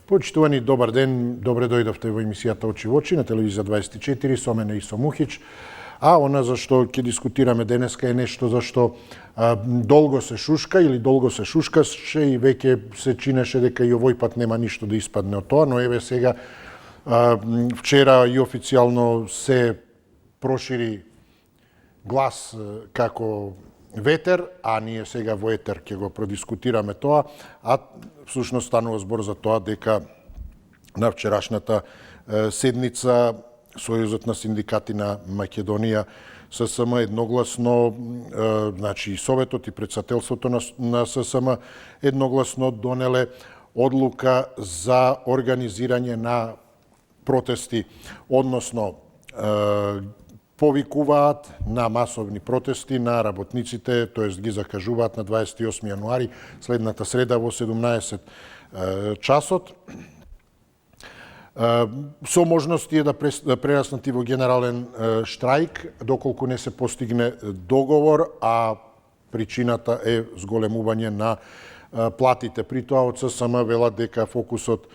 Почитувани, добар ден, добре дојдовте во емисијата Очи во очи на телевизија 24 со мене Исо Мухич. А она за што ќе дискутираме денеска е нешто за што долго се шушка или долго се шушкаше и веќе се чинеше дека и овој пат нема ништо да испадне од тоа, но еве сега вчера и официјално се прошири глас како ветер, а ние сега во етер ќе го продискутираме тоа, а всушност станува збор за тоа дека на вчерашната седница Сојузот на синдикати на Македонија ССМ едногласно, значи и Советот и председателството на ССМ едногласно донеле одлука за организирање на протести, односно повикуваат на масовни протести на работниците, тоест ги закажуваат на 28 јануари, следната среда во 17 часот. Со можности е да прераснат и во генерален штрајк, доколку не се постигне договор, а причината е зголемување на платите. При тоа од ССМ велат дека фокусот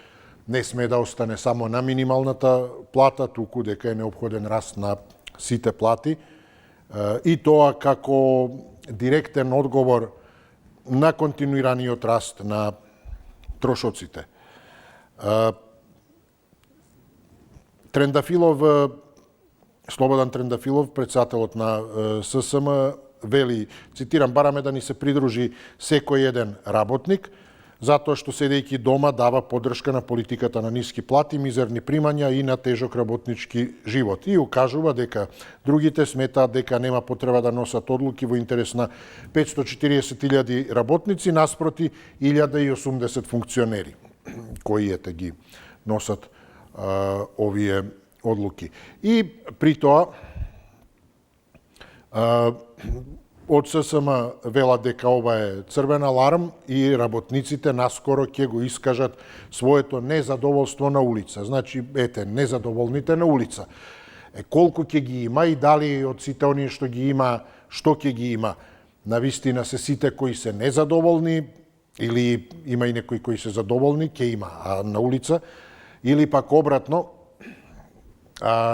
не сме да остане само на минималната плата, туку дека е необходен раст на сите плати, и тоа како директен одговор на континуираниот раст на трошоците. Слободан Трендафилов, председателот на ССМ, вели, цитирам, бараме да ни се придружи секој еден работник, затоа што седејќи дома дава поддршка на политиката на ниски плати, мизерни примања и на тежок работнички живот. И укажува дека другите сметаат дека нема потреба да носат одлуки во интерес на 540.000 работници, наспроти 1080 функционери, кои ги носат овие одлуки. И при тоа од ССМ велат дека ова е црвен аларм и работниците наскоро ќе го искажат своето незадоволство на улица. Значи, ете, незадоволните на улица. Колку ќе ги има и дали од сите оние што ги има, што ќе ги има? Навистина се сите кои се незадоволни или има и некои кои се задоволни, ќе има на улица, или пак обратно,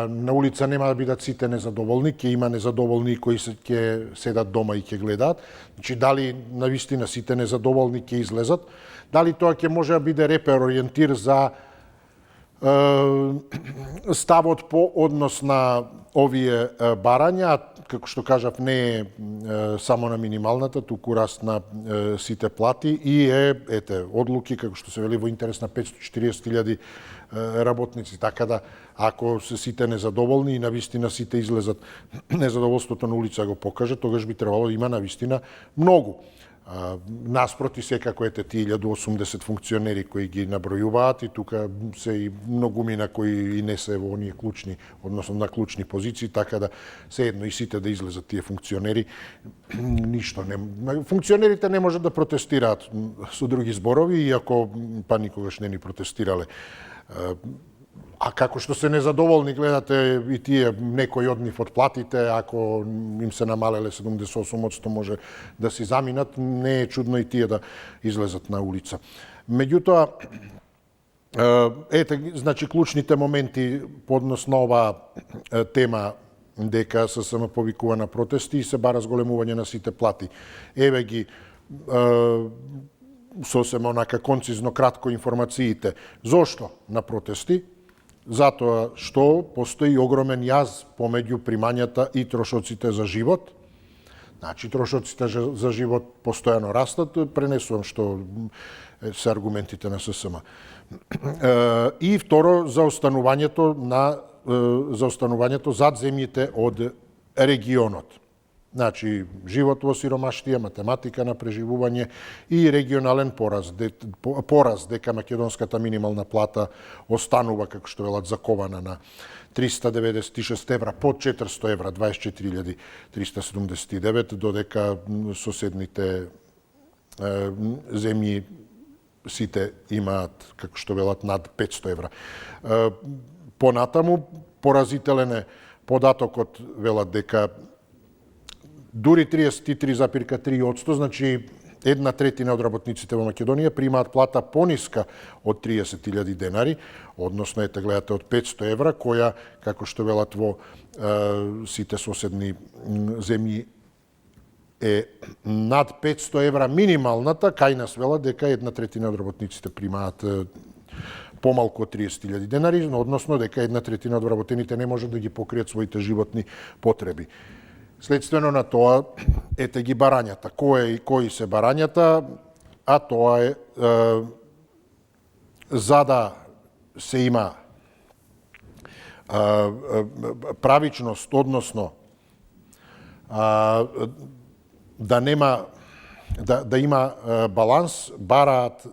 на улица нема да бидат сите незадоволни, ќе има незадоволни кои ќе седат дома и ќе гледаат. Значи, дали навистина сите незадоволни ќе излезат, дали тоа ќе може да биде репер, ориентир за ставот по однос на овие барања, како што кажав, не е само на минималната, туку раст на сите плати и одлуки, како што се вели, во интерес на 540.000 работници. Така да, ако се сите незадоволни и навистина сите излезат незадоволството на улица го покажат, тогаш би требало да има навистина многу. Наспроти секако тие 1080 функционери кои ги набројуваат и тука се и многумина кои и не се во оние клучни, односно на клучни позиции, така да се едно и сите да излезат тие функционери, ништо не. Функционерите не можат да протестираат со други зборови, иако па никогаш не ни протестирале. А како што се незадоволни, гледате и тие некои од нив од платите, ако им се намалеле 78%, може да си заминат, не е чудно и тие да излезат на улица. Меѓутоа, значи, клучните моменти поднос на оваа тема дека ССМ повикува на протести и се бара зголемување на сите плати. Еве ги сосема онака концизно кратко информациите. Зошто на протести? Затоа што постои огромен јаз помеѓу примањата и трошоците за живот. Значи, трошоците за живот постојано растат, пренесувам што се аргументите на ССМ. И второ, за останувањето зад земјите од регионот. Значи, живот во сиромаштија, математика на преживување и регионален пораз дека македонската минимална плата останува, како што велат, закована на 396 евра, под 400 евра, 24.379, додека соседните земји сите имаат, како што велат, над 500 евра. Понатаму, поразителен е податокот, велат дека дури 33,3%, значи 1/3 од работниците во Македонија примаат плата пониска од 30.000 денари, односно ете гледате од 500 евра, која, како што велат во сите соседни земји, е над 500 евра минималната, кај нас велат дека 1/3 од работниците примаат помалку од 30.000 денари, односно дека 1/3 од вработените не може да ги покријат своите животни потреби. Следствено на тоа, ете ги барањата. Кои се барањата, а тоа е за да се има правичност, односно да има баланс, бараат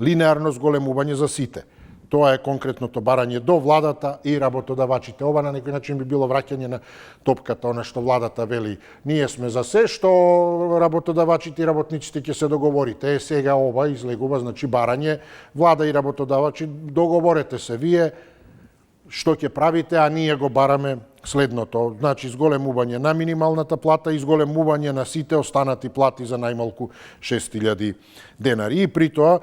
линеарно зголемување за сите. Тоа е конкретното барање до владата и работодавачите. Ова на некој начин би било враќање на топката, она што владата вели. Ние сме за се, што работодавачите и работниците ќе се договорите. Сега ова излегува, значи барање, влада и работодавачи, договорете се вие што ќе правите, а ние го бараме следното. Значи, зголемување на минималната плата и зголемување на сите останати плати за најмалку 6.000 денари. И при тоа,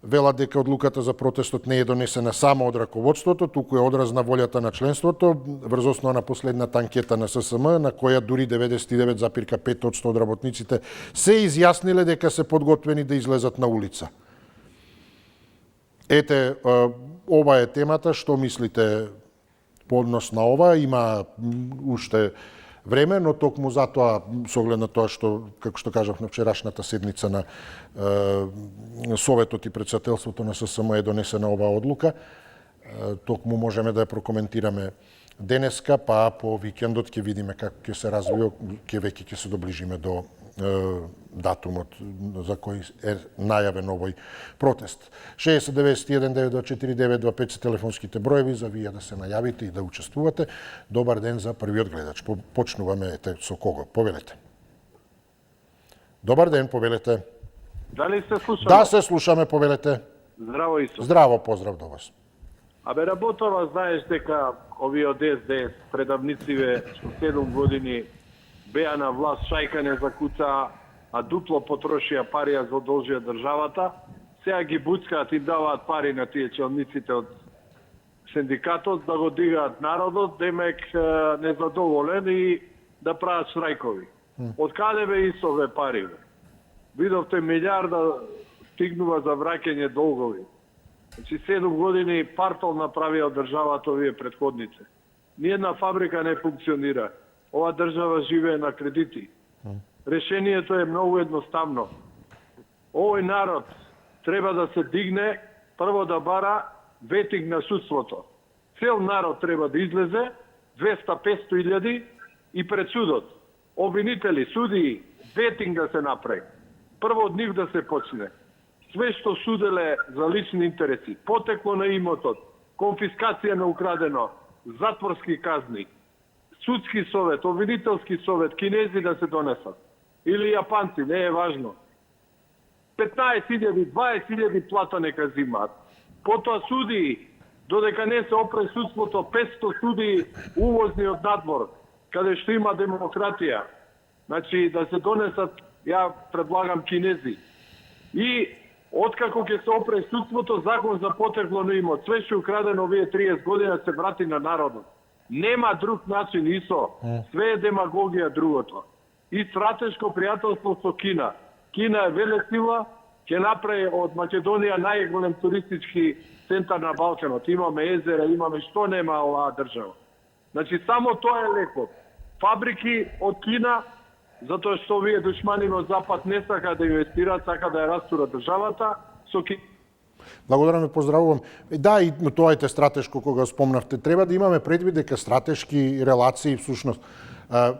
велат дека одлуката за протестот не е донесена само од раководството, туку е одраз на волјата на членството, врз основа на последната анкета на ССМ, на која дури 99,5% од работниците се изјасниле дека се подготвени да излезат на улица. Ете, ова е темата, што мислите по однос на ова? Има уште време, но токму затоа, со оглед на тоа што, како што кажав на вчерашната седница на Советот и председателството на ССМ е донесена оваа одлука, токму можеме да ја прокоментираме денеска, па по викендот ќе видиме како ќе се развие, веќе ќе се доближиме до датумот за кој е најавен овој протест. 60-91-949-25 се телефонските броеви за вие да се најавите и да учествувате. Добар ден за првиот гледач. Почнуваме со кого? Повелете. Добар ден, повелете. Дали се слушаме? Да, се слушаме, повелете. Здраво, Исо. Здраво, поздрав до вас. Абе, работава, знаеш дека овие од СДС предавнициве што 7 години беа на власт, шајкане за куца, а дупло потрошија пари ја задолжија државата, сега ги буцкаат и даваат пари на тие челниците од синдикатот да го дигаат народот, демек незадоволен и да прават шрајкови. Од каде бе Исове пари? Видовте милиарда стигнува за враќање долгови. Значи 7 години партол направија од државата овие претходници. Ниедна фабрика не функционира. Ова држава живее на кредити. Решението е многу едноставно. Овој народ треба да се дигне, прво да бара ветинг на судството. Цел народ треба да излезе, 200-500 илјади и пред судот. Обвинители, судии, ветинг да се направи. Прво од нив да се почне. Све што суделе за лични интереси, потекло на имотот, конфискација на украдено, затворски казни, судски совет, обвинителски совет, кинези да се донесат. Или јапанци, не е важно. 15.000, 20.000 плата нека зимаат. Потоа судии, додека не се опре судството, 500 судии увозни од надвор, каде што има демократија. Значи, да се донесат, ја предлагам кинези. И откако ќе се опре судството, закон за потекло на имот, све што украдено овие 30 година се врати на народот. Нема друг начин, Исо. Све е демагогија другото. И стратешко пријателство со Кина. Кина е велесила, ќе направи од Македонија најголем туристички центар на Балканот. Имаме езера, имаме што нема оваа држава. Значи, само тоа е лекот. Фабрики од Кина, затоа што овие душмани во Запад не сака да инвестираат, сака да ја растурат државата, со Кина. Благодарам и поздравувам. Да, и тоа е стратешко кога спомнавте. Треба да имаме предвид дека стратешки релации всушност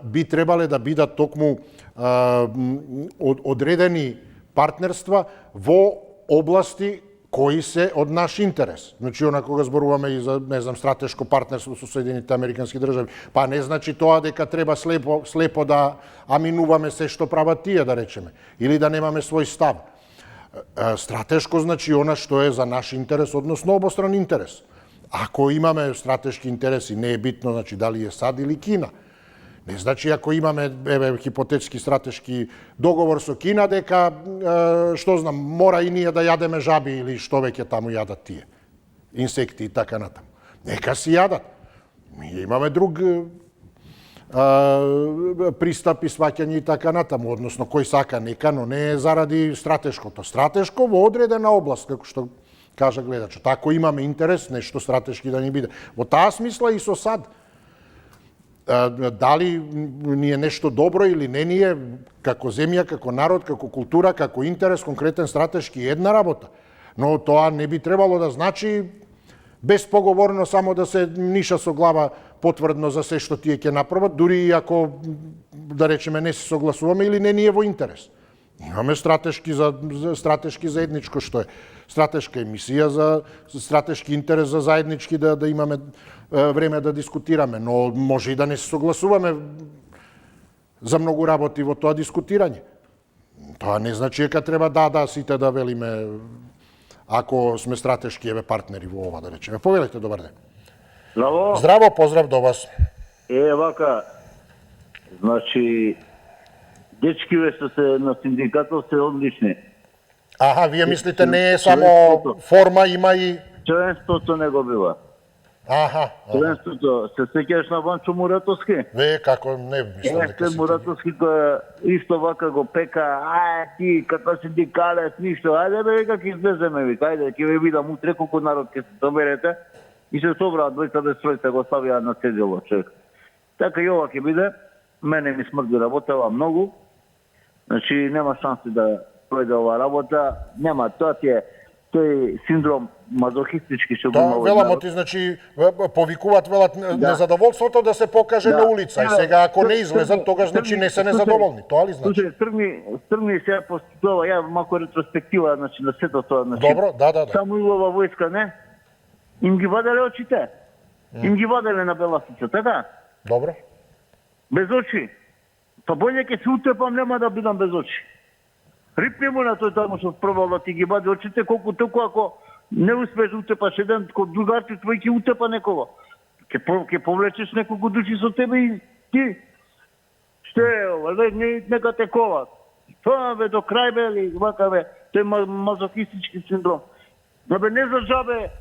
би требале да бидат токму одредени партнерства во области кои се од наш интерес. Значи, она кога зборуваме и за, не знам, стратешко партнерство со Соединените Американски држави, па не значи тоа дека треба слепо да аминуваме се што прават тие, да речеме, или да немаме свој став. Стратешко значи она што е за наш интерес, односно обостран интерес. Ако имаме стратешки интереси, не е битно, значи, дали е САД или Кина. Не значи ако имаме хипотетски стратешки договор со Кина дека што знам, мора и ние да јадеме жаби или што веќе таму јадат тие. Инсекти и така натаму. Нека си јадат. Ми имаме друг пристап и сваќање и така натаму, односно кој сака нека, но не заради стратешкото. Стратешко во одредена област, како што кажа гледачот. Ако имаме интерес, нешто стратешки да ни биде. Во таа смисла и со САД. Дали ни е нешто добро или не ни е, како земја, како народ, како култура, како интерес, конкретен стратешки една работа. Но тоа не би требало да значи безпоговорно само да се ниша со глава потврдно за се што тие ќе направат, дури и ако, да речеме, не се согласуваме или не ни е во интерес. Имаме стратешки заедничко што е. Стратешка емисија за стратешки интерес за заеднички да имаме време да дискутираме, но може и да не се согласуваме за многу работи во тоа дискутирање. Тоа не значи дека треба сите да велиме ако сме стратешки партнери во ова, да речеме. Повелете, добар ден. Здраво. Здраво, поздрав до вас. Вака, значи, дечкиве што се на синдикатот се одлични. Аха, вие мислите не е само форма, има и... Членството не го бива. Аха. Членството, се сеќаш на Ванчо Муратовски? Како не мислам дека се... Муратовски кој исто вака го пека, ти како синдикалец, ништо, ајде бе, века ќе излеземе, вика, ајде, ќе ве видам утре колку народ ќе се соберете. И се собраа двојца дестройци го ставија на седело човек. Така и ова ќе биде, мене ми смрди работава многу, значи нема шанси да пројде ова работа, нема, тоа ти е тој синдром мазохистички што го има. Тоа велам ти, значи повикуваат велат незадоволството да се покаже на улица и сега ако не излезат тогаш значи не се незадоволни. Тоа ли значи? Слушај, стрмни сега постува, ја малку ретроспектива, значи на сето тоа, значи. Добро, да. Само и ова војска не. Им ги ваделе очите. Им ги ваделе на беласица, така? Добро. Без очи. Па боље ќе се утепам, нема да бидам без очи. Рипни му на тој таму што пробал да ти ги вади очите, колку толку ако не успеш да утепаш еден, ко другарти твој ќе утепа некого. Ќе повлечеш неколку души со тебе и ти. Што е ова, нека те коват. Тоа бе до крај бе, или вака бе, тој мазохистички синдром. Но бе не за жабе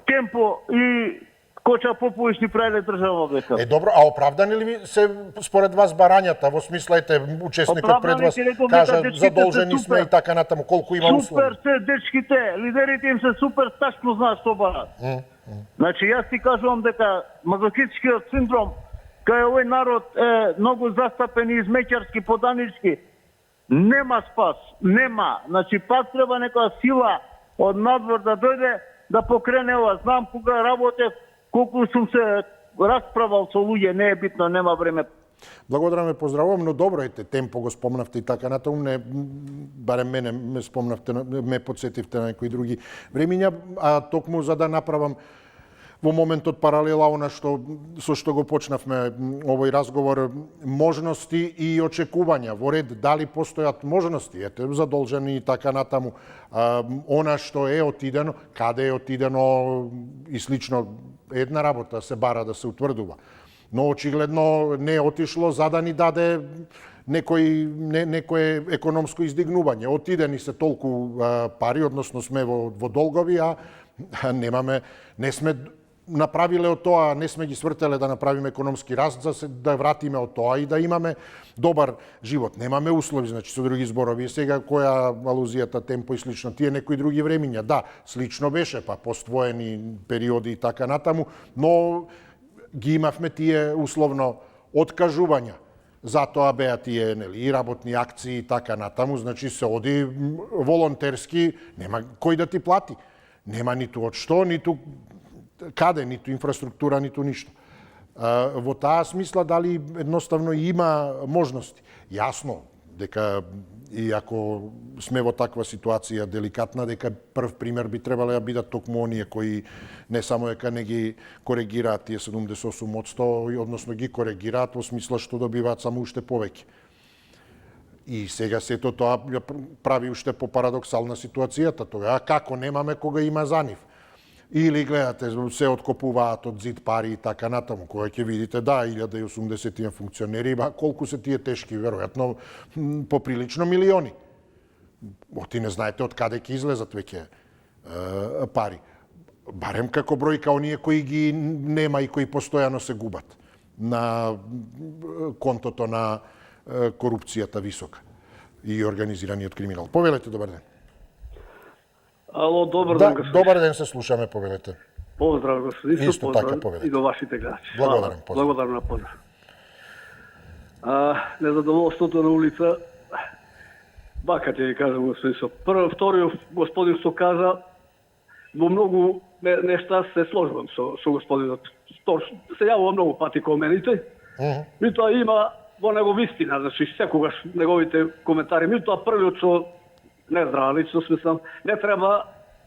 темпо и Коча Попович ни правиле држава века. Добро, а оправдани ли се според вас барањата во смисла учесникот пред вас кажа задолжени сме и така натаму, колку има услови? Супер се дечките, лидерите им се супер тачно знаат што барат. Значи јас ти кажувам дека мазохистичкиот синдром кај овој народ е многу застапен и измеќарски, поданички. Нема спас, нема. Значи пак треба некоја сила од надвор да дојде да покрене ова. Знам кога работев, колку сум се расправал со луѓе, не е битно, нема време. Благодарам, поздравувам, но добро ете, темпо го спомнавте и така натаму, не барем мене ме спомнавте, ме подсетивте на некои други времиња, а токму за да направам во моментот паралела она со што го почнавме овој разговор, можности и очекувања во ред, дали постојат можности, ете, задолжени и така натаму, она што е отидено, каде е отидено и слично, една работа се бара да се утврдува. Но очигледно не е отишло за да ни даде некое економско издигнување. Отидени се толку пари, односно сме во долгови, а не сме направиле од тоа, не сме ги свртеле да направиме економски раст, за да вратиме од тоа и да имаме добар живот. Немаме услови, значи, со други зборови. И сега која алузијата, темпо и слично, тие некои други времиња, да, слично беше, па поствоени периоди и така натаму, но ги имавме тие условно откажувања. Затоа беа тие и работни акции и така натаму, значи се оди волонтерски, нема кој да ти плати. Нема ниту од што, ниту каде, ниту инфраструктура, ниту ништо. Во таа смисла дали едноставно има можности. Јасно дека и ако сме во таква ситуација деликатна, дека прв пример би требале да бидат токму оние кои не само дека не ги коригираат тие 78%, односно ги коригираат во смисла што добиваат само уште повеќе. И сега сето тоа прави уште попарадоксална ситуацијата. Тоа како немаме кога има за нив. Или гледате, се откопуваат од зид пари и така натаму, која ќе видите, да, 1080 функционери, ба колку се тие тешки, веројатно поприлично милиони. Оти не знаете од каде ќе излезат веќе пари. Барем како бројка оние кои ги нема и кои постојано се губат на контото на корупцијата висока и организираниот криминал. Повелете, добар ден. Ало, добар Да, ден, господин. добар ден, се слушаме, повелете. Поздрав, господин. Исто така, повелете. И до вашите гледачи. Благодарам, поздрав. Благодарам на поздрав. Незадоволството на улица, бака ќе ви кажам, господин Со. Вториот господин што кажа, во многу нешта се сложувам со господинот. Се јавува многу пати комените. Меѓутоа има во него вистина, значи секогаш неговите коментари. Меѓутоа првиот што не здрава личност, мислам, не треба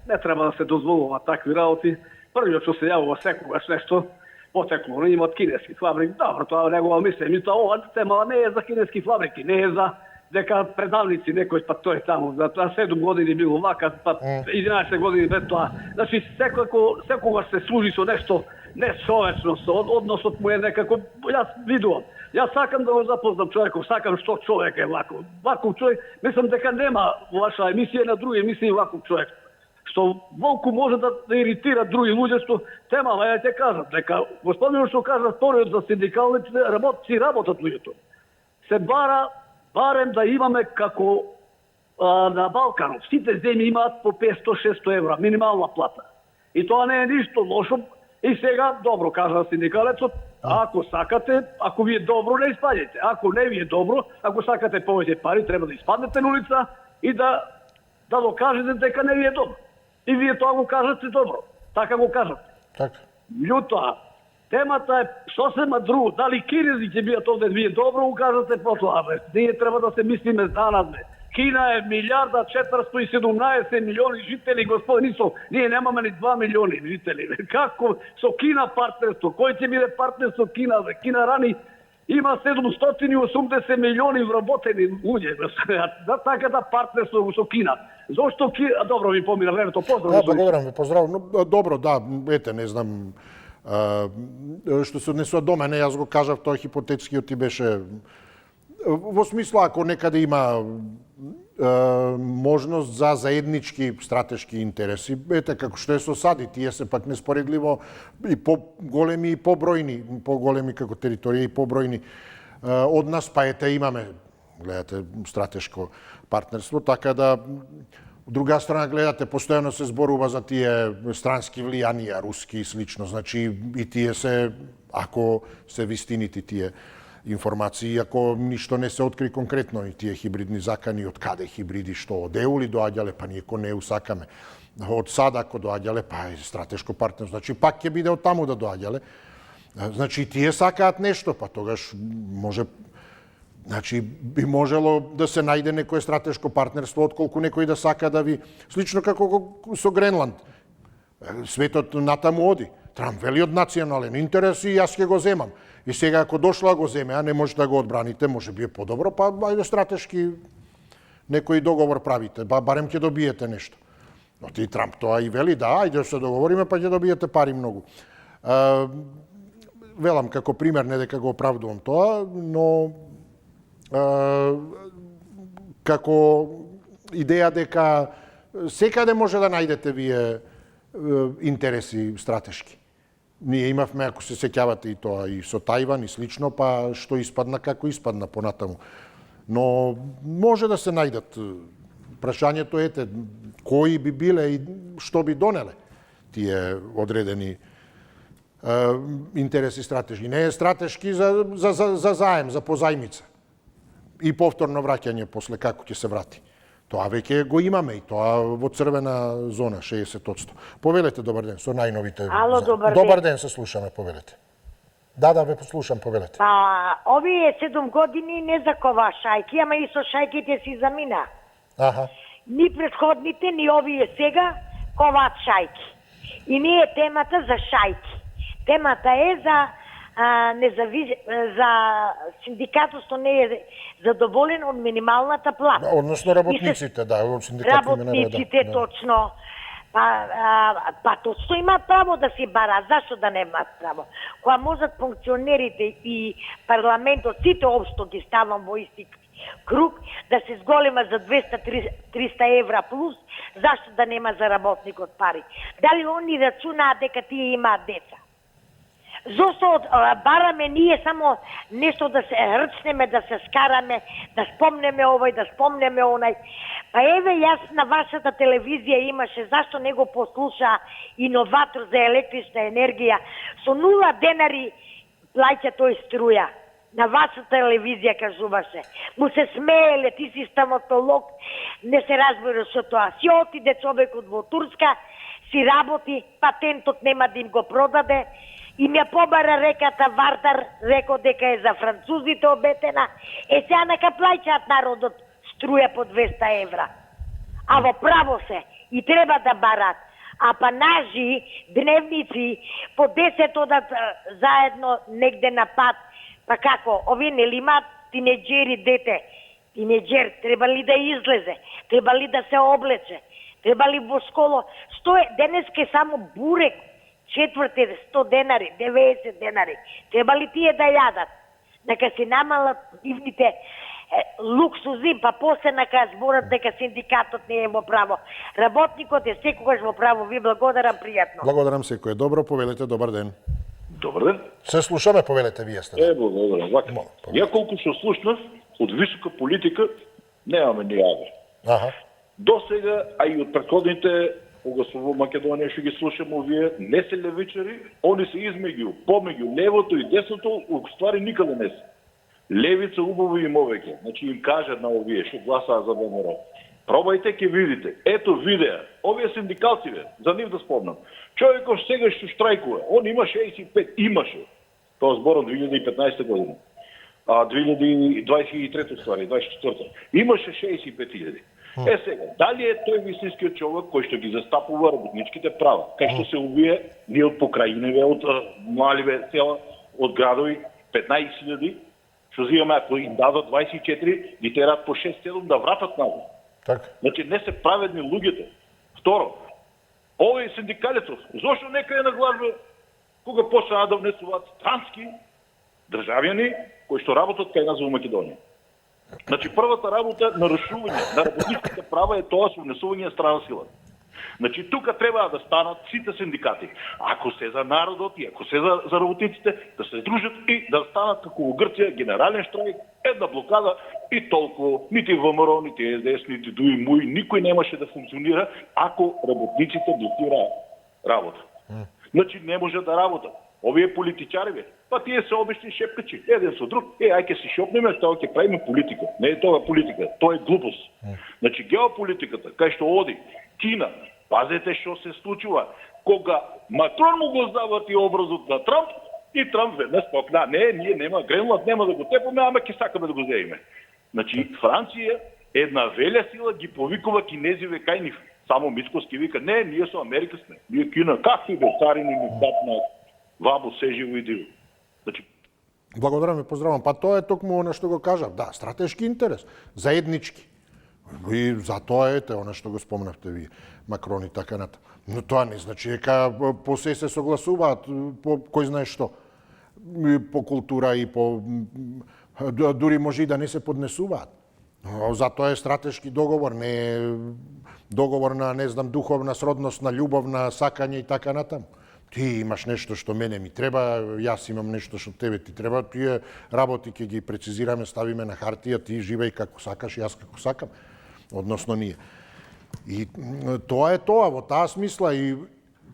да се дозволува такви работи. Првиот што се јавува секогаш нешто потекло има од кинески фабрики. Добро, тоа негова мислење. Меѓутоа ова тема не е за кинески фабрики, не е за дека предавници некој па тој таму за 7 години бил вака, па 11 години без тоа. Значи секогаш се служи со нешто нечовечно, односот му е некако, јас видувам. Јас сакам да го запознам човеков, сакам што човек е ваков. Ваков човек, мислам дека нема во ваша емисија на други емисии ваков човек. Што волку може да иритира други луѓе, што темава, ја ќе кажам, дека господинот што кажа вториот за синдикалните работат луѓето. Се бара барем да имаме како на Балканот. Сите земји имаат по 500-600 евра минимална плата. И тоа не е ништо лошо. И сега, добро, кажа синдикалецот, ако сакате, ако ви е добро, не испадете. Ако не ви е добро, ако сакате повеќе пари, треба да испаднете на улица и да докажете дека не ви е добро. И вие тоа го кажете добро. Така го кажате. Така. Меѓутоа, темата е сосема друго. Дали кинези ќе бидат овде, вие добро го кажате потоа, бе. Ние треба да се мислиме данас, бе. Кина е 1.417 милиони жители, господин Исо. Ние немаме ни 2 милиони жители. Бе. Како со Кина партнерство? Кој ќе биде партнер со Кина, бе? Кина рани има 780 милиони вработени луѓе. За таката партнерство со Кина. Зошто Кина... Добро ви помина времето. Поздрав. Да, благодарам ви, поздрав. Но, добро, да, ете, не знам, што се однесува до мене, јас го кажав, тоа хипотетскиот ти беше во смисла ако некаде има можност за заеднички стратешки интереси, ете како што е со САД, тие се пак неспоредливо и поголеми и побројни, поголеми како територија и побројни од нас, па ете имаме, гледате, стратешко партнерство, така да од друга страна гледате, постојано се зборува за тие странски влијанија, руски и слично, значи и тие се, ако се вистините тие информации, ако ништо не се откри конкретно и тие хибридни закани, од каде хибриди, што од ЕУ ли доаѓале, па ние ко не усакаме. Од САД ако доаѓале, па е стратешко партнерство, значи пак ќе биде од таму да доаѓале. Значи тие сакаат нешто, па тогаш може, значи би можело да се најде некое стратешко партнерство, отколку некој да сака да ви, слично како со Гренланд. Светот натаму оди. Трамп вели од национален интерес и јас ќе го земам. И сега ако дошла го земе, а не може да го одбраните, може би е подобро, па ајде стратешки некој договор правите, барем ќе добиете нешто. Но ти Трамп тоа и вели, да, ајде се договориме, па ќе добиете пари многу. Велам како пример, не дека го оправдувам тоа, но како идеја дека секаде може да најдете вие интереси стратешки. Ние имавме, ако се сеќавате и тоа, и со Тајван и слично, па што испадна како испадна понатаму. Но може да се најдат. Прашањето ете, кои би биле и што би донеле тие одредени интереси стратешки. Не е стратешки за заем, за позајмица. И повторно враќање после како ќе се врати. Тоа веќе го имаме и тоа во црвена зона, 60%. Повелете, добар ден, со најновите... Ало, добар ден. Добар ден, се слушаме, повелете. Да, ве послушам, повелете. Па, овие 7 години не за кова шајки, ама и со шајките си замина. Аха. Ни предходните, ни овие сега коваат шајки. И не е темата за шајки. Темата е за за синдикатот што не е задоволен од минималната плата. Односно работниците, да, од синдикатот работниците, точно. Па точно имаат право да си бараат, зашто да немаат право? Кога можат функционерите и парламентот, сите општо ги ставам во исти круг, да се зголема за 200-300 евра плюс, зашто да нема за работникот пари? Дали они рачунаат дека тие имаат деца? Зошто бараме ние само нешто да се рчнеме, да се скараме, да спомнеме овој, да спомнеме онај? Па еве, јас на вашата телевизија имаше, зашто не го послуша иноватор за електрична енергија, со 0 денари плаќа тој струја. На вашата телевизија кажуваше. Му се смееле, ти си стоматолог, не се разбира со тоа. Си отиде човекот во Турска, си работи, патентот нема да им го продаде, и ме побара реката Вардар, реко дека е за французите обетена, сега нека плаќаат народот струја по 200 евра. А во право се, и треба да барат. А панажи, дневници, по 10 одат заедно негде на пат. Па како, овие нели имаат тинеџери дете? Тинеџер треба ли да излезе? Треба ли да се облече? Треба ли во школа? Што е? Денеска е само бурек. Четврти 100 денари, 90 денари. Треба ли тие да јадат? Нека се намалат нивните луксузи, па после нека зборат дека синдикатот не е во право. Работникот е секогаш во право. Ви благодарам, пријатно. Благодарам, секој е добро, повелете, добар ден. Добар ден. Се слушаме, повелете, вие сте. Благодарам. Вака. Ја колку што слушнав, од висока политика немаме ни јаве. Аха. До сега, а и од претходните, кога сум во Македонија што ги слушам овие, не се левичари, они се измеѓу, помеѓу левото и десното, у ствари никаде не се. Левица убаво им овеќе, значи им кажат на овие што гласаа за ВМРО. Пробајте, ќе видите. Ето видеа. Овие синдикалци, за нив да спомнам. Човекот сега што штрајкува, он има 65, имаше. Тоа зборот 2015 година. 2023 ствари, 24. Имаше 65.000. Сега, дали е тој вистинскиот човек кој што ги застапува работничките права? Кај што се увие, ние од покрајиневе, од маливе села, од градови, 15.000, што зимаме, ако им дадат 24, ги терат по 6-7 да вратат назад. Така. Значи, не се праведни луѓето. Второ, овој синдикалецов, зошто нека е на глазба кога почнаа да внесуваат странски државјани кои што работат кај нас во Македонија? Значи, првата работа нарушување на работничките права е тоа со внесување на страна сила. Значи, тука треба да станат сите синдикати. Ако се за народот и ако се за работниците, да се дружат и да станат како во Грција, генерален штрајк, една блокада и толку. Нити ВМРО, нити СДС, нити ДУИ, МУИ, никој немаше да функционира ако работниците блокираат работа. Значи, не може да работат. Овие политичари, па тие се обични шепкачи, еден со друг, ај ќе си шопнеме, тоа ќе правиме политика. Не е тоа политика, тоа е глупост. Значи, геополитиката, кај што оди Кина, пазете што се случува, кога Макрон му го заврти образот на Трамп, и Трамп веднаш покна, не, ние нема, Гренланд нема да го тепаме, ама ќе сакаме да го земеме. Значи, Франција, една велја сила, ги повикува кинезиве кај нив. Само Мицкоски вика, не, ние со Америка сме, ние Кина, какви бе, царини ни датна, вабо се живо и диво. Значи, Благодарам и поздравам. Па тоа е токму она што го кажав. Да, стратешки интерес, заеднички. И за тоа ете, она што го спомнавте ви, Макрон и така ната. Но тоа не значи дека по се согласуваат, по кој знае што. По култура и по... дури може и да не се поднесуваат. Затоа е стратешки договор, не е договор на, не знам, духовна сродност, на љубов, на сакање и така натаму. Ти имаш нешто што мене ми треба, јас имам нешто што тебе ти треба, тие работи ќе ги прецизираме, ставиме на хартија, ти живеј како сакаш, јас како сакам, односно ние. И тоа е тоа, во таа смисла и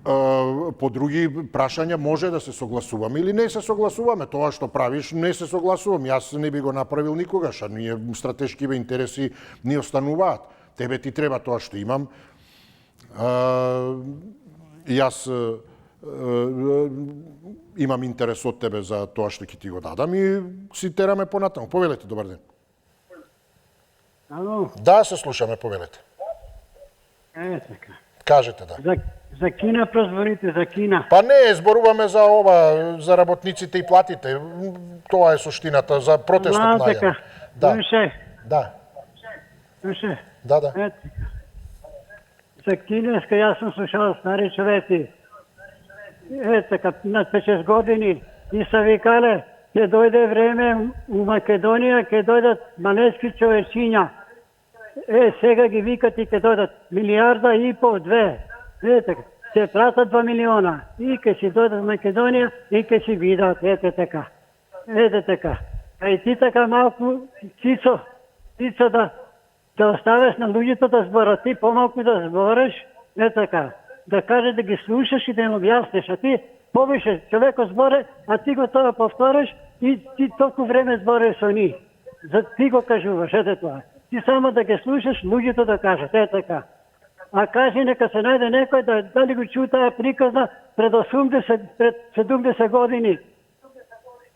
по други прашања може да се согласуваме или не се согласуваме. Тоа што правиш, не се согласувам. Јас не би го направил никогаш, а ние стратешкиве интереси ни остануваат. Тебе ти треба тоа што имам. Јас имам интерес од тебе за тоа што ќе ти го дадам и си тераме понатаму. Повелете, добар ден. Ало? Да, се слушаме, повелете. Така. Кажете, да. За Кина прозворите, за Кина. Па не, зборуваме за ова, за работниците и платите. Тоа е суштината, за протестот најавен. Така. Да. Слушај. Да. Слушај. Да, да. Така. Sa kineska, ja sam slušao stari čoveci. Така, на 5-6 години и са викале, ќе дојде време у Македонија, ќе дојдат малески човечиња. Сега ги викат и ќе дојдат 1,5 милиарда, 2. Се пратат 2 милиона и ќе си дојдат в Македонија и ќе си видат, така. Така. А и ти така малку, Цицо да оставиш на луѓето да зборат, ти помалку да збориш, така. Да каже да ги слушаш и да им објасниш, а ти повише човекот зборе, а ти го тоа повториш и ти толку време збориш со ни. За ти го кажуваш, тоа. Ти само да ги слушаш, луѓето да кажат, така. А кажи нека се најде некој дали го чу таа приказна пред 70 години.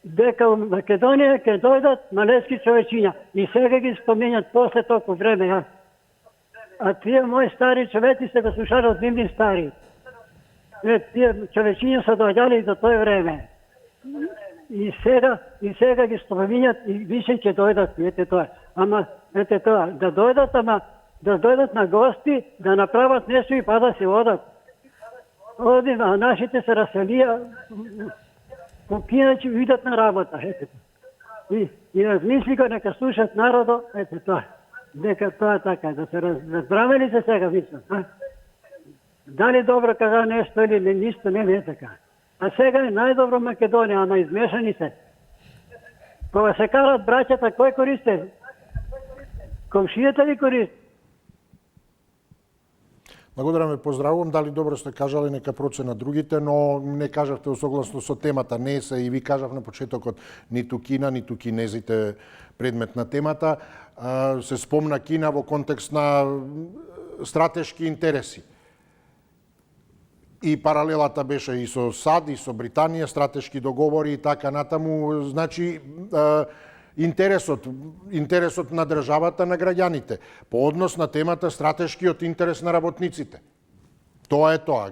Дека у Македонија ќе дојдат малески човечиња и сега ги споменјат после толку време, А тие мои стари човеци се го слушали од нивни стари. Тие човечиња се доаѓали до тој време. И сега ги споменјат и више ќе дојдат, тоа. Ама, тоа, да дојдат на гости, да направат нешто и па да се одат. А нашите се раселија, по Кина ќе видат на работа, И размисли го, нека слушат народо, тоа. Дека тоа така, да се разбраме ли се сега, мислам? Дали добро каза нешто или ништо, не така. А сега е најдобро Македонија, ама измешани се. Кога се карат браќата, кој користе? Комшијата ли користе? Благодарам, поздравувам. Дали добро сте кажали, нека процена другите, но не кажавте согласно со темата. Не се и ви кажав на почетокот ниту Кина, ниту кинезите предмет на темата. Се спомна Кина во контекст на стратешки интереси. И паралелата беше и со САД, и со Британија, стратешки договори и така натаму. Значи, интересот на државата, на граѓаните, по однос на темата стратешкиот интерес на работниците. Тоа е тоа.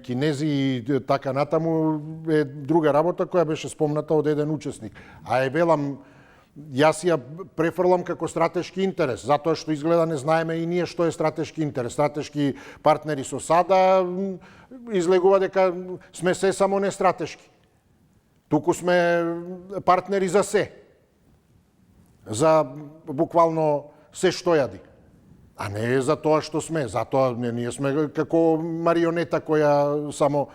Кинези и така натаму е друга работа која беше спомната од еден учесник. А велам, јас ја префрлам како стратешки интерес, затоа што изгледа не знаеме и ние што е стратешки интерес. Стратешки партнери со САД излегува дека сме се само не стратешки. Туку сме партнери за се. За буквално се што јади. А не за тоа што сме. Затоа ние сме како марионета која само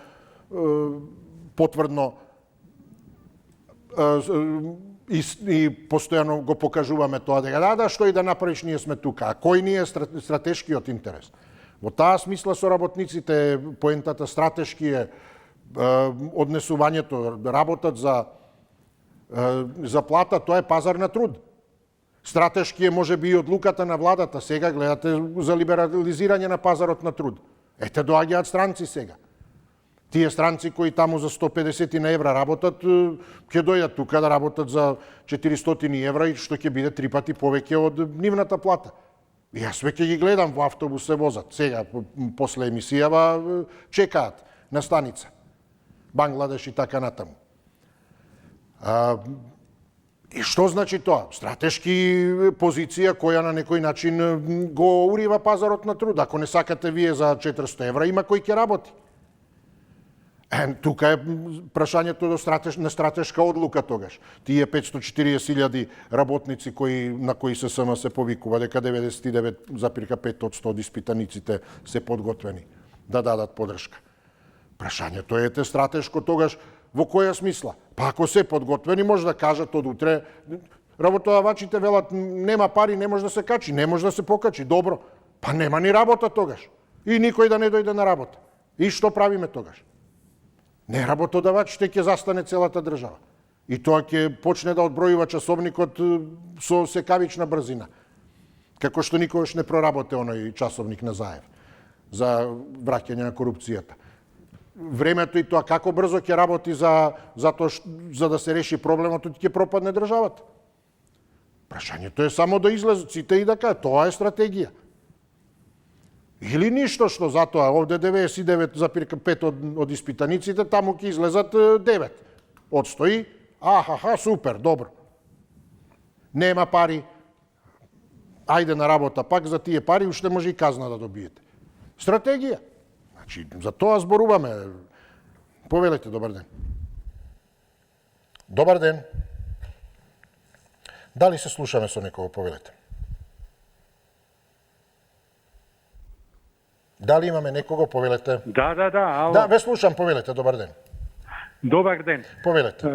потврдно и постојано го покажуваме тоа дека да, што и да направиш, ние сме тука. А кој ни е стратешкиот интерес? Во таа смисла со работниците поентата стратешки е однесувањето, работат за плата, тоа е пазар на труд. Стратешки е можеби и одлуката на владата. Сега гледате за либерализирање на пазарот на труд. Ете доаѓаат странци сега. Тие странци кои таму за 150 евра работат, ќе дојдат тука да работат за 400 евра и што ќе биде 3 пати повеќе од нивната плата. И јас веќе ги гледам во автобус се возат. Сега, после емисијава, чекаат на станица. Бангладеш и така натаму. И што значи тоа? Стратешки позиција која на некој начин го урива пазарот на труд. Ако не сакате вие за 400 евра, има кој ќе работи. Тука е прашањето на стратешка одлука тогаш. Тие 540.000 работници на кои ССМ се повикува дека 99,5% од испитаниците се подготвени да дадат подршка. Прашањето е стратешко тогаш во која смисла? Па ако се подготвени, може да кажат од утре, работодавачите велат нема пари, не може да се качи, не може да се покачи. Добро, па нема ни работа тогаш. И никој да не дојде на работа. И што правиме тогаш? Не работодавачите ќе застане целата држава. И тоа ќе почне да одбројува часовникот со секавична брзина. Како што никогаш не проработе оној часовник на Заев за враќање на корупцијата. Времето и тоа како брзо ќе работи за да се реши проблемот, ќе пропадне државата. Прашањето е само да излезат сите и да кажат, тоа е стратегија. Или ништо што затоа овде 99,5% од испитаниците, таму ќе излезат 9 од 100. Ахаха, супер, добро. Нема пари, ајде на работа пак за тие пари, уште може и казна да добиете. стратегија. Значи, за тоа зборуваме. Повелете, добар ден. Добар ден. Дали се слушаме со некого, повелете? Дали имаме некого, повелете? Да, ало. Да, ве слушам, повелете, добар ден. Добар ден. Повелете.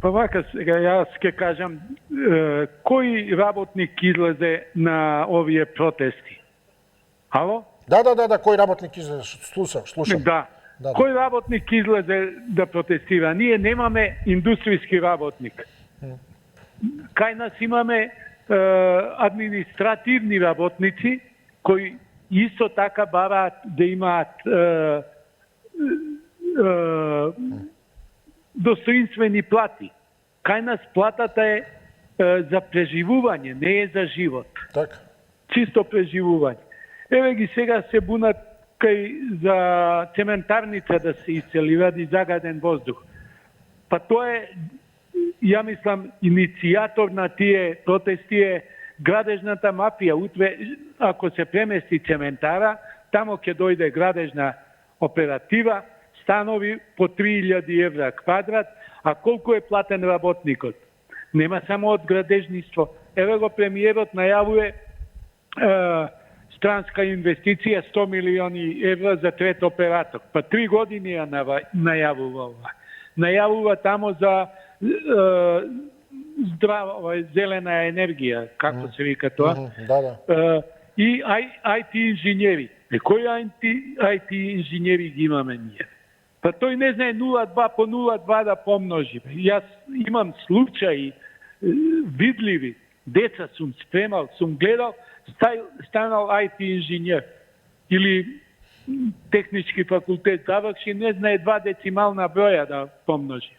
Па вака, сега јас ќе кажам, кој работник излезе на овие протести? Ало? Да, кој работник излезе? Слушам. Да. Кој работник излезе да протестира? Ние немаме индустријски работник. Кај нас имаме административни работници кои исто така бараат да имаат достоинствени плати. Кај нас платата е за преживување, не е за живот. Така. Чисто преживување. Еве ги сега се бунат кај за цементарница да се исцели ради загаден воздух. Па тоа е, ја мислам, иницијатор на тие протести е градежната мафија. Утре, ако се премести цементара, тамо ќе дојде градежна оператива, станови по 3000 евра квадрат, а колку е платен работникот? Нема само од градежниство. Еве го премиерот најавува странска инвестиција 100 милиони евра за трет оператор. Па 3 години ја најавува ова. Најавува тамо за здрава зелена енергија, како се вика тоа. Да. И IT инженери. Кои IT инженери ги имаме ние? Па тој не знае 0,2 по 0,2 да помножи. Јас имам случаи видливи. Деца сум спремал, сум гледал, станал IT инженер или технички факултет заврши, не знае 2 децимална броја да помножи.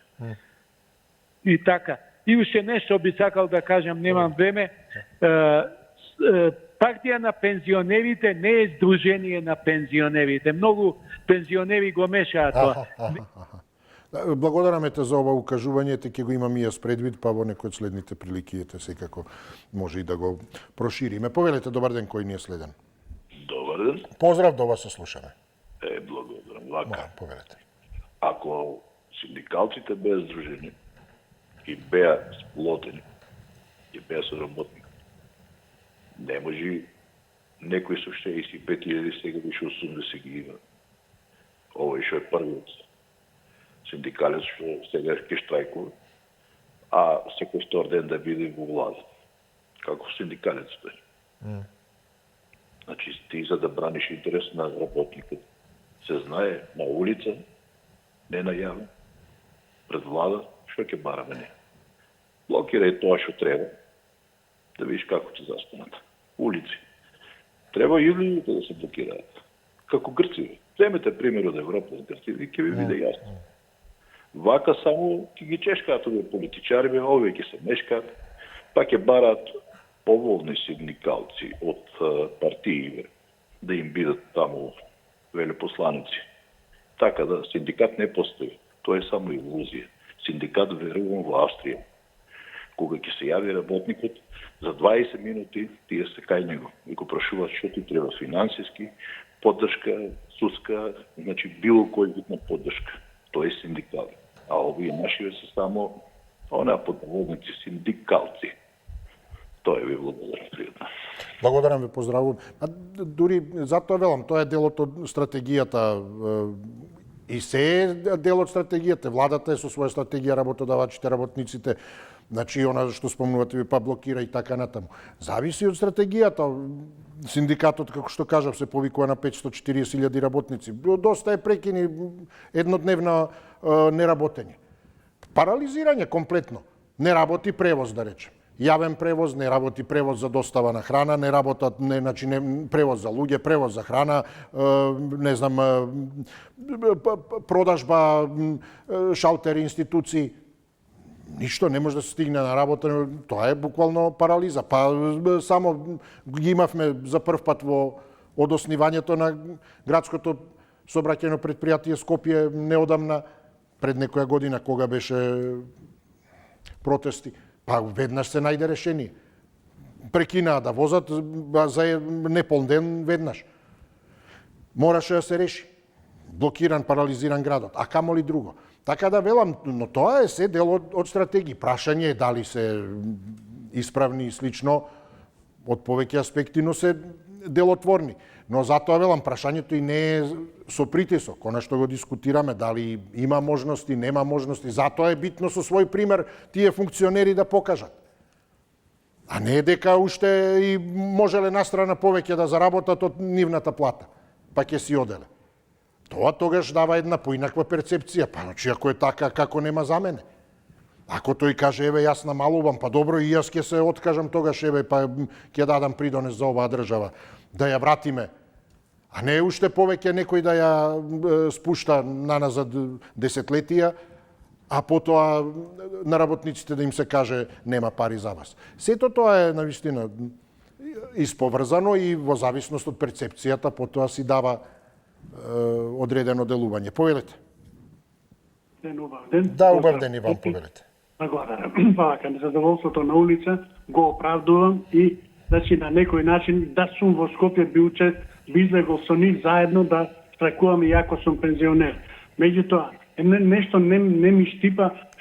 И така. И уште нешто би сакал да кажам, немам време. Партија на пензионерите не е здружение на пензионерите. Многу пензионери го мешаат тоа. Благодараме те за ова укажување, ќе го имам и јас предвид, па во некој од следните прилики секако може и да го прошириме. Повелете, добар ден, кој ни е следен. Добар ден. Поздрав, до вас се слушаме. Благодарам. Вака. Повелете. Ако синдикалците беа здружени и беа сплотени и беа соработни, не може некој со 65.000 сега више 80 ги има. Овој што е првиот синдикалец што сега ќе штрајкува, а секој втор ден да биде во влада. Како синдикалец тој. Значи, ти за да браниш интерес на работникот, се знае на улица, не на јавно, пред влада, што ќе бараме не. Блокирај тоа што треба, да видиш како ќе застанат. Улици. Треба и улиците да се блокираат. Како Грци. Земете пример од Европа од Грци и ќе ви биде јасно. Вака само ќе ги чешкаат овие политичари, овие ќе се мешкаат, па ќе бараат поволни синдикалци од партии да им бидат таму велепосланици. Така да синдикат не постои. Тоа е само илузија. Синдикат верувам во Австрија. Кога ќе се јави работникот, за 20 минути тие се кај него и го прашуваат што ти треба финансиски, поддршка, судска, значи било кој вид на поддршка. Тоа е синдикат. А овие нашиве се само под наводници синдикалци. Тоа ви благодарам пријатно. Благодарам ви, поздравувам. Дури затоа велам, тоа е дел од стратегијата и се е дел од стратегијата. Владата е со своја стратегија, работодавачите, работниците, значи она што спомнувате ви, па блокира и така натаму. Зависи од стратегијата. Синдикатот, како што кажав, се повикува на 540.000 работници. Доста е прекини еднодневно неработење. Парализирање комплетно. Не работи превоз, да речем. Јавен превоз, не работи превоз за достава на храна, не работат значи превоз за луѓе, превоз за храна, не знам, продажба, шалтери, институции. Ништо не може да се стигне на работа, тоа е буквално парализа. Па само ги имавме за прв пат од основањето на градското сообраќајно предпријатие Скопје неодамна, пред некоја година кога беше протести. Па веднаш се најде решение. Прекинаа да возат за неполн ден веднаш. Мораше да се реши. Блокиран, парализиран градот, а камоли друго. Така да велам, но тоа е се дел од стратегии. Прашање е дали се исправни и слично од повеќе аспекти, но се делотворни. Но затоа велам, прашањето и не е со притисок. Она што го дискутираме, дали има можности, нема можности. Затоа е битно со свој пример тие функционери да покажат. А не е дека уште и можеле настрана повеќе да заработат од нивната плата, па ќе си оделе. Тоа тогаш дава една поинаква перцепција. Па, значи, ако е така, како нема за мене? Ако тој каже, еве, јас намалувам, па добро, и јас ќе се откажам тогаш, еве, па ќе дадам придонес за оваа држава, да ја вратиме. А не уште повеќе некој да ја спушта наназад десетлетија, а потоа на работниците да им се каже нема пари за вас. Сето тоа е навистина исповрзано и во зависност од перцепцијата потоа си дава одредено делување. Повелете. Убав ден. Да, убав ден и вам, повелете. Благодарам. Вака, незадоволството на улица го оправдувам и значи на некој начин да сум во Скопје би излегол со нив заедно да стракувам и ако сум пензионер. Меѓутоа, нешто не ми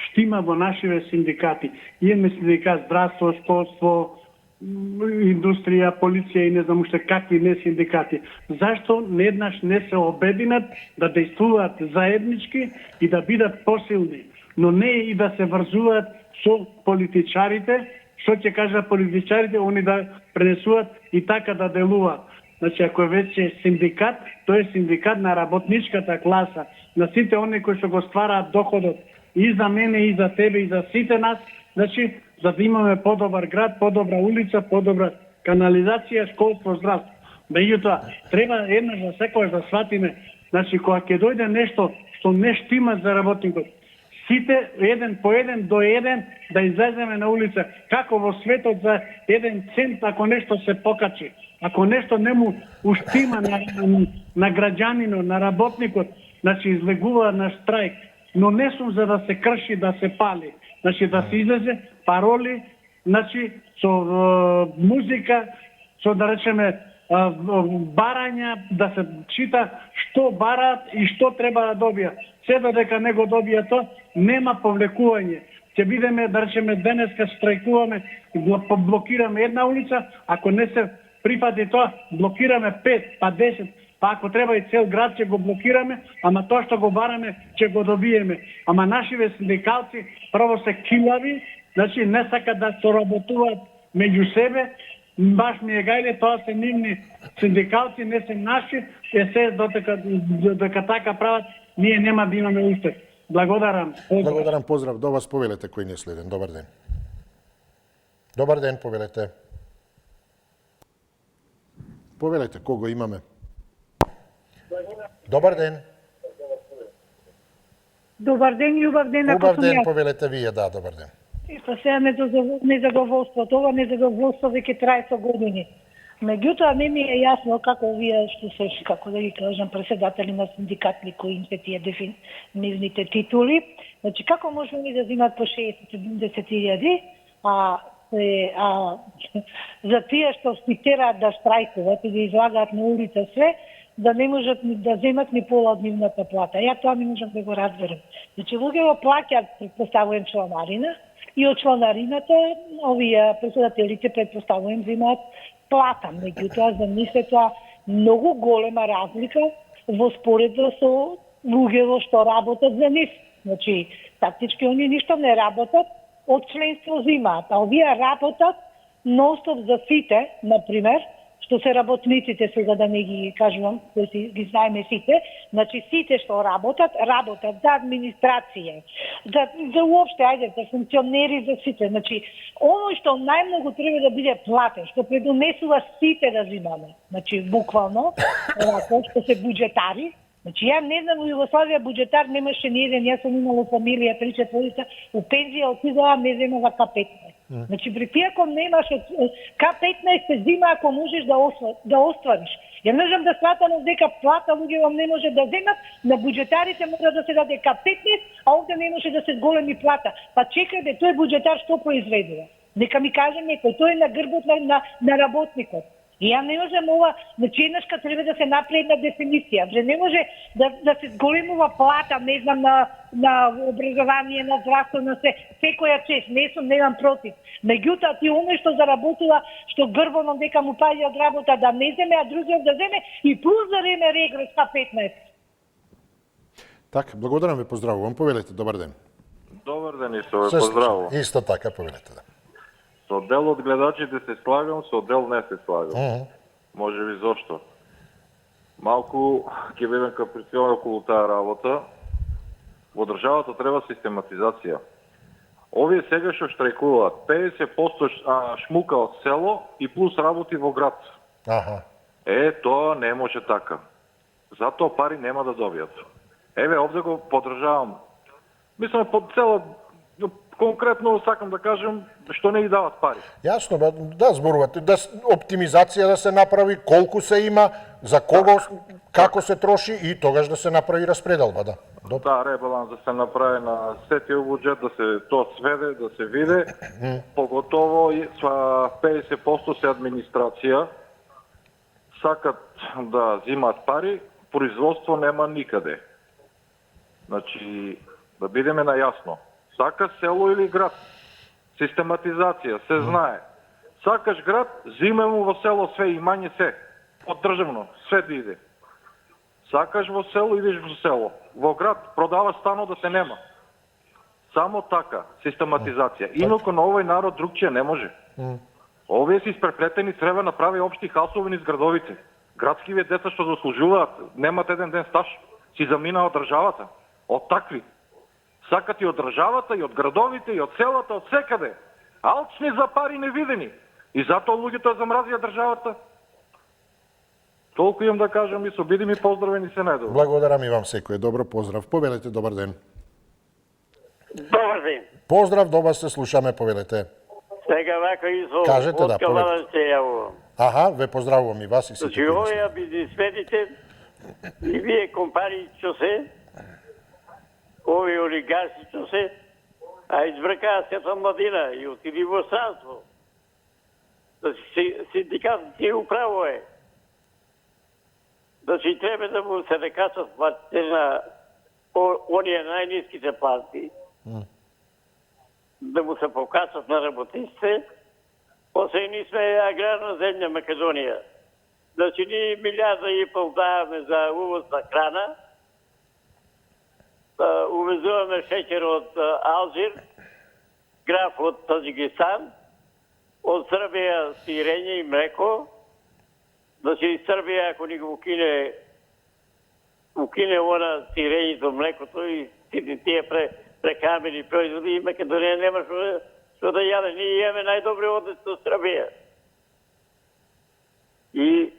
штима во нашиве синдикати. Имаме синдикат здравство, школство, индустрија, полиција и не знам уште какви не синдикати. Зашто нееднаш не се обединат да действуваат заеднички и да бидат посилни, но не и да се врзуваат со политичарите, што ќе кажат политичарите, они да пренесуваат и така да делуваат. Значи, ако е веќе синдикат, тој е синдикат на работничката класа, на сите они кои што го ствараат доходот и за мене, и за тебе, и за сите нас, значи, за да имаме подобар град, подобра улица, подобра канализација, школство, здравство. Меѓутоа, треба еднаш за секојаш да сватиме, значи, кога ќе дојде нешто што не штима за работникот, сите еден по еден до еден да излеземе на улица, како во светот за 1 цент ако нешто се покачи. Ако нешто не му уштима на граѓанинот, на работникот, значи излегува на штрајк, но не сум за да се крши, да се пали. Значи да се излезе пароли, значи со музика, со да речеме барања, да се чита што бараат и што треба да добијат. Се додека не го добијат тоа, нема повлекување. Ќе бидеме, да речеме, денеска штрајкуваме, блокираме една улица, ако не се прифати тоа, блокираме 5, па 10, па ако треба и цел град ќе го блокираме, ама тоа што го бараме ќе го добиеме. Ама нашиве синдикалци прво се килави, значи не сакат да соработуваат меѓу себе, баш ми е гајле, тоа се нивни синдикалци, не се наши, се додека така прават, ние нема да имаме успех. Благодарам. Благодарам, поздрав до вас, повелете кој не следен. Добар ден. Добар ден, повелете. Повелете, кого имаме? Добар ден. Добар ден и убав ден. Убав ден, повелете вие, да, добар ден. Па сега незадоволство, тоа незадоволство веќе трае со години. Меѓутоа, не ми е јасно како вие што се, како да ги кажам, председатели на синдикатни кои им се тие нивните титули. Значи, како можеме да земат по 60.000, а за тие што си тераат да штрајкуват и да излагаат на улица све, да не можат да земат ни пола од нивната плата. Ја тоа не можам да го разберам. Значи, луѓето плаќаат, предпоставувам, чланарина, и од чланарината овие председателите, предпоставувам, земаат плата. Меѓутоа, за нив е тоа многу голема разлика во споредба со луѓето што работат за нив. Значи, тактички, они ништо не работат, од членство земаат, а овие работат нон-стоп за сите, например, што се работниците, сега да не ги кажувам, да ги знаеме сите, значи сите што работат за администрација, за уопште, ајде, за функционери, за сите. Значи, оно што најмногу треба да биде платен, што предонесува сите да земаме, значи, буквално, што се буџетари. Значи, ја не знам, во Југославија буџетар немаше ни еден, јас сум имала фамилија, 3-4, у пензија отидоа, не земава К15. Значи, при ти ако немаш К15 се зима ако можеш да оствариш. Ја можам да сватам дека плата луѓето не може да земат, на буџетарите мора да се даде К15, а овде не може да се зголеми плата. Па чекај тој буџетар што произведува? Нека ми каже некој, тој е на грбот на работникот. И ја не можам ова, значи еднашка треба да се направи една дефиниција. Не може да се зголемува плата, не знам, на образование, на здравство, на секоја чест. Немам против. Меѓутоа, ти оној што заработува, што грбоном дека му паѓа од работа да не земе, а другиот да земе и плюс да реме регрес па 15. Така, благодарам ве, поздравувам. Повелете, добар ден. Добар ден и со ве поздравувам. Исто така, повелете, да. Со дел од гледачите се слагам, со дел не се слагам. Може би зошто. Малку ќе бидам каприциозен околу таа работа. Во државата треба систематизација. Овие сега што штрajкуваат, 50% шмука од село и плюс работи во град. Тоа не може така. Затоа пари нема да добијат. Еве, овде го поддржавам. Мислам, под цела, конкретно сакам да кажем, што не ги дават пари. Јасно, да зборувате, оптимизација да се направи, колку се има, за кого, како се троши и тогаш да се направи распределба, да. Да, ребаланс да се направи на сетиот буџет, да се тоа сведе, да се виде. Поготово 50% се администрација. Сакат да зимат пари, производство нема никаде. Значи, да бидеме најасно. Сака село или град. Систематизација, се знае. Сакаш град, зимемо во село све, имање се. Поддржавно, све да иде. Сакаш во село, идеш во село. Во град, продава стано да те нема. Само така, систематизација. Инаку на овој народ другчија не може. Овие си испреплетени, треба направи општи хасови низ градовите. Градскиве деца што заслужуваат, немат еден ден стаж, си замина од државата. Од такви. Сакат и од државата, и од градовите, и од селата, од секаде. Алчни за пари невидени. И затоа луѓето замразија државата. Толку имам да кажам и со биди ми поздравени се најдобро. Благодарам и вам секој. Добро поздрав. Повелете, добар ден. Добар ден. Поздрав, доба се слушаме, повелете. Сега вака и со кажете, да, откавадан се јавувам. Аха, ве поздравувам и вас и сите. Значи, овие бизнисмените и вие компании што се, овие олигарси што се, а избркаа сета младина и отиди во странство. Значи, синдикатот е управо е. Значи, треба да му се накачат платите на оние најниските плати, да му се покачат на работниците, после ние сме аграрна земја Македонија. Значи, ние 1,5 милиарда даваме за увоз на храна, увезуваме шеќер од Алжир, граф од Таджикистан, од Србија сирење и млеко. Значи, Србија, ако ни го укине она сирењето, млекото и сите тие прекамени производи, и Македонија нема што да јаде. Ние имаме најдобри односи со Србија. И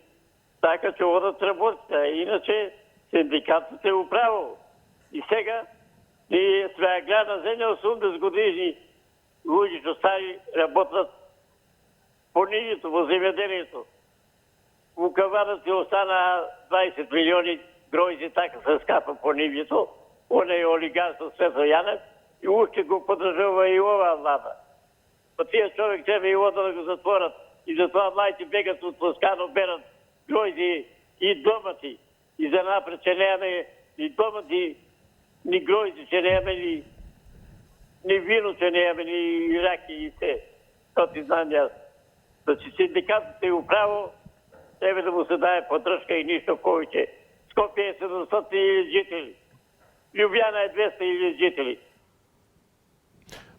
така ќе одат работите. Иначе, синдикатот е управо. И сега, ние сме аграрна земја, 80 години луѓе што стари работат по нивито, во земјоделието. У каварот си остана 20 милиони гројзи, така се скапа по нивито. Он е олигарство Свето Јанев и уште го поддржува и оваа влада. Па тие човек треба и ода да го затворат. И затоа мајте бегат од Тоскано, берат гројзи и домати. И за напред че немаме ни домати, ни гројзи че немаме, ни вино че немаме, ни раки и се. Тоа ти знам јас. Значи синдикатот е управо, треба да му се дае поддршка и ништо повеќе. Скопје е 700.000 жители. Лјубјана е 200.000 жители.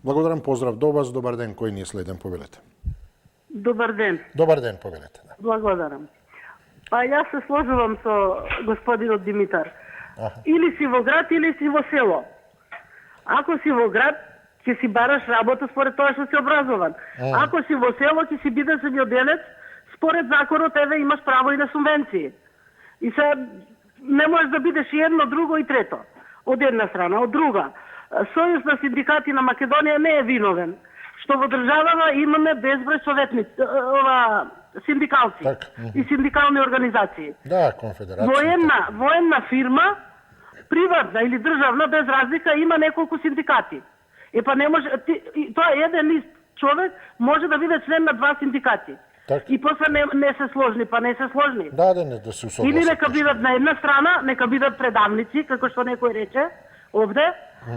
Благодарам, поздрав до вас, добар ден, кој ни е следен, повелете. Добар ден. Добар ден, повелете. Да. Благодарам. Па јас се сложувам со господинот Димитар. Или си во град, или си во село. Ако си во град, ќе си бараш работа според тоа што си образован. Ако си во село, ќе си бидеш земјоделец, според законот еве имаш право и на субвенции. И се не можеш да бидеш и едно, друго и трето. Од една страна, од друга. Сојуз на синдикати на Македонија не е виновен, што во државава имаме безброј советници, синдикалци и синдикални организации. Да, конфедерација. Военна фирма, приватна или државна, без разлика, има неколку синдикати. Па не може, тоа еден ист човек може да биде член на 2 синдикати. И после не се сложни, па не се сложни. Да се усогласат. Или нека бидат на една страна, нека бидат предавници, како што некој рече овде,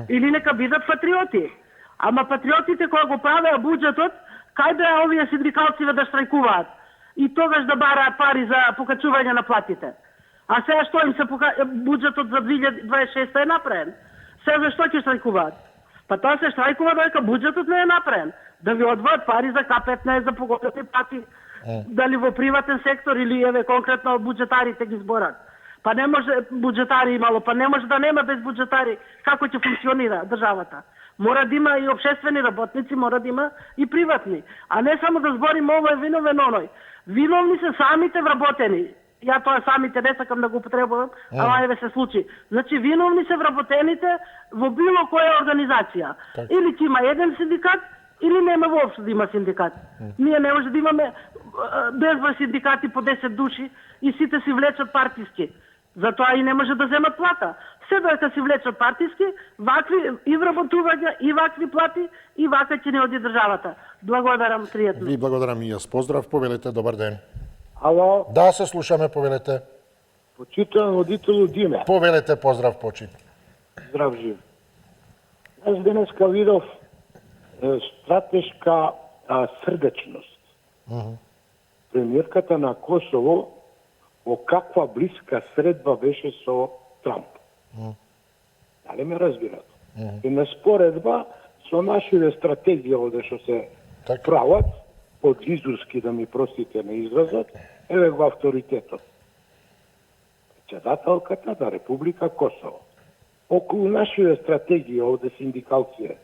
или нека бидат патриоти. Ама патриотите кога го правеа буџетот, кај да овие синдикалци да штрајкуваат и тогаш да бараат пари за покачување на платите. А сега што им се буџетот за 2026 е направен? Сега зашто ќе штрајкуваат? Па тоа се штрајкува додека буџетот не е направен. Да ви одвојат пари за К15, за погодени плати, дали во приватен сектор или еве конкретно буџетарите ги зборат. Па не може буџетари имало, па не може да нема без буџетари. Како ќе функционира државата? Мора да има и општествени работници, мора да има и приватни. А не само да збориме овој виновен оној. Виновни се самите вработени. Ја тоа самите не сакам да го употребувам, ама еве се случи. Значи виновни се вработените во било која организација. Или ќе има еден синдикат, или нема воопшто да има синдикат. Ние не може да имаме безброј синдикати по 10 души и сите си влечат партиски. Затоа и не може да земат плата. Се додека си влечат партиски, вакви и вработувања, и вакви плати, и вака ќе не оди државата. Благодарам, пријатно. Ви благодарам и јас. Поздрав, повелете, добар ден. Ало? Да, се слушаме, повелете. Почитуван водителу Диме. Повелете, поздрав, почит. Здрав жив. Јас денеска видов стратешка срдечност. Премиерката на Косово во каква блиска средба беше со Трамп. Дали ме разбират? И на споредба со нашите стратегија овде што се прават, подлизурски да ми простите на изразот, еве го авторитетот. Председателката на Република Косово. Околу нашите стратегија овде синдикалција,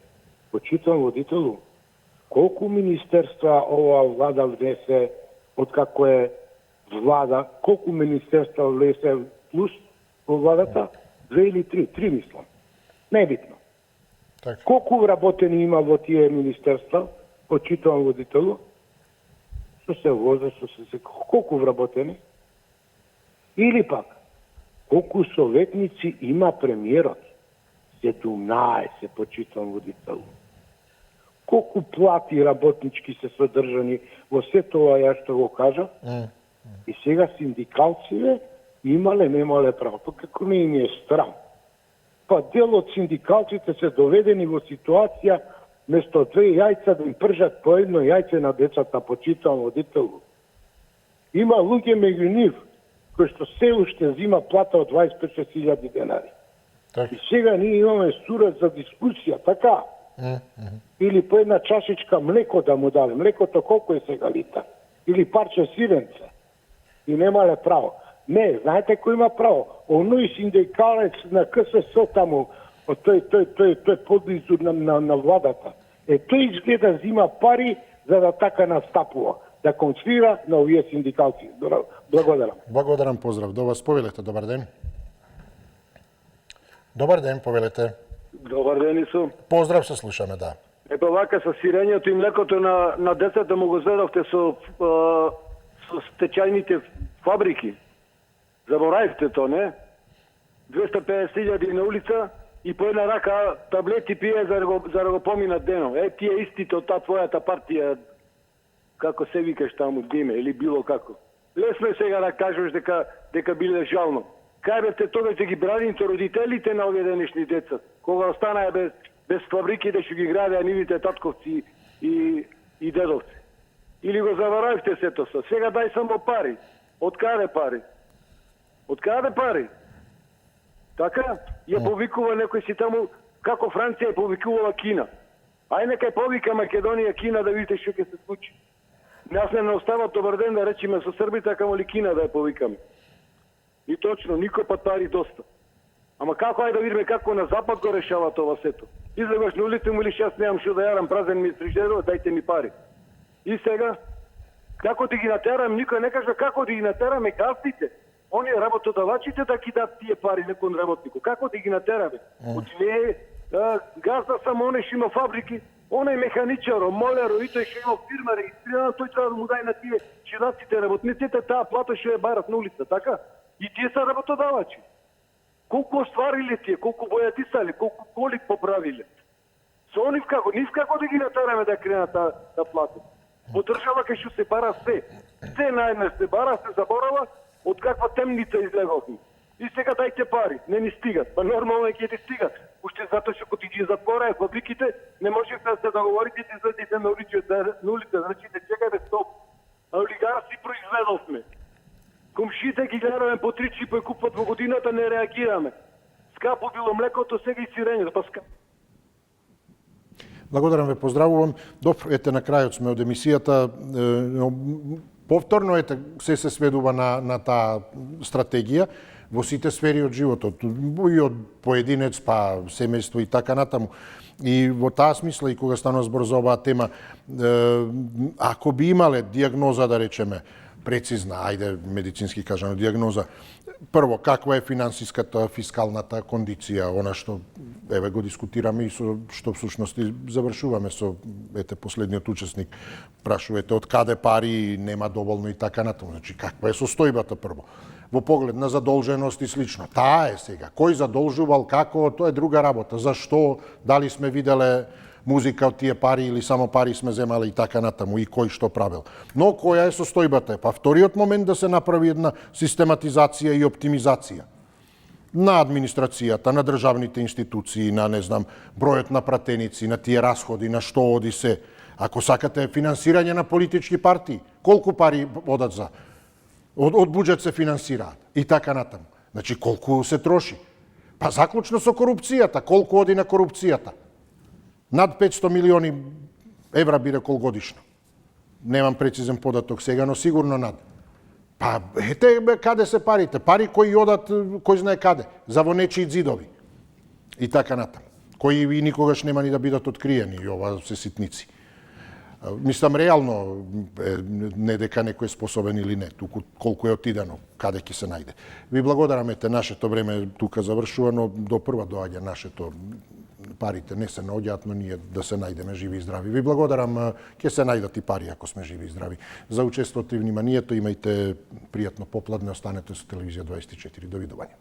почитувам водителу, колку министерства ова влада внесе откако е влада, колку министерства влесе плюс во владата? 2 или 3? 3 мислам. Небитно. Колку вработени има во тие министерства, почитувам водителу, што се возе, колку вработени? Или пак, колку советници има премиерот? 17, почитувам водителу. Колку плати работнички се содржани во се тоа ја што го кажа? И сега синдикалците имале, немале право. Па како не им е страм? Па дел од синдикалците се доведени во ситуација место 2 јајца да им пржат по едно јајце на децата, почитувам водителу. Има луѓе меѓу нив кои што се уште зима плата од 25.000 денари. И сега ние имаме сурет за дискусија, така? Или по една чашичка млеко да му дали. Млекото колко е сега литар? Или парче сиренце? И немале право. Не, знаете кој има право? Оној синдикалец на КСС таму, тој подлизу на владата. Тој изгледа зима пари за да така настапува, да концвира на овие синдикалци. Благодарам. Благодарам, поздрав до вас. Повелете, добар ден. Добар ден, повелете. Добар ден, Ису. Поздрав, се слушаме, да. Епа вака со сирењето и млекото на децата му го зедовте со стечајните фабрики. Заборавивте то, не? 250.000 на улица и по една рака таблети пие за да го поминат денов. Тие истите од таа твојата партија, како се викаш таму, Диме, или било како. Лесно е сега да кажеш дека биле жално. Кај бе те тогаш да ги браните родителите на овие денешни деца, кога останаа без фабрики да што ги градеа нивите татковци и дедовци. Или го заваравите сето со. Сега дај само пари. Од каде пари? Од каде пари? Така? Ја повикува некој си таму, како Франција ја повикувала Кина. Ај нека повика Македонија Кина да видите што ќе се случи. Нас не остава добар ден да речеме со србите, камо ли Кина да ја повикаме. И точно, никој пат пари доста. Ама како ајде да видиме како на запад го решава тоа сето? Излегаш на улица му или јас немам што да јарам, празен ми фрижерот, дајте ми пари. И сега, како да ги натерам, никој не кажа како да ги натераме газдите. Оние работодавачите да ги дадат тие пари некој работнику. Како да ги натераме? Оти не е газда само оној што има фабрики, оној механичаро, молеро, и тој што има фирма регистрирана, тој треба да му дај на тие чинаците работниците таа плата што ја барат на улица, така? И тие се работодавачи. Колку оствариле тие, колку бојатисале, колку коли поправиле. Со нив како да ги натераме да кренат да платат. Во држава кај што се бара се. Се наеднаш се бара, се заборава, од каква темница излеговме. И сега дајте пари, не ни стигат. Па нормално е ќе ти стигат. Уште затоа што кога ги затвораат фабриките, не можете да се договорите да излезете на улица, значите чекајте стоп. А олигарси произведовме. Комшите ги гледаме по 3 чипа купат во годината, не реагираме. Скапо било млекото, сега и сирењето, па скапо. Благодарам ве, поздравувам. Добро, ете на крајот сме од емисијата. Повторно ете се сведува на таа стратегија во сите сфери од животот, и од поединец па семејство и така натаму. И во таа смисла, и кога станува збор за оваа тема, ако би имале диагноза, да речеме, прецизна, ајде медицински кажано диагноза, прво, каква е финансиската, фискалната кондиција, она што еве го дискутираме и со што всушност завршуваме со последниот учесник, прашувате од каде пари, нема доволно и така натаму. Значи, каква е состојбата прво? Во поглед на задолженост и слично. Таа е сега. Кој задолжувал, како, тоа е друга работа. Зашто, дали сме виделе музика од тие пари или само пари сме земале и така натаму, и кој што правил. Но која е состојбата? Па вториот момент да се направи една систематизација и оптимизација на администрацијата, на државните институции, на, не знам, бројот на пратеници, на тие расходи, на што оди се. Ако сакате финансирање на политички партии, колку пари одат за? Од буџет се финансираат и така натаму. Значи, колку се троши? Па заклучно со корупцијата, колку оди на корупцијата? Над 500 милиони евра би рекол годишно. Немам прецизен податок сега, но сигурно над. Па, ете, каде се парите? Пари кои одат, кој знае каде, за во нечии дзидови. И така натаму. Кои и никогаш нема ни да бидат откриени, и ова се ситници. Мислам, реално, не дека некој е способен или не, туку колку е отидено, каде ќе се најде. Ви благодарам, ете, нашето време тука завршува, но до прва доаѓа нашето, парите не се наоѓаат, но ние да се најдеме живи и здрави. Ви благодарам, ќе се најдат и пари ако сме живи и здрави. За учеството и вниманието, имајте пријатно попладне, останете со Телевизија 24. Довидување.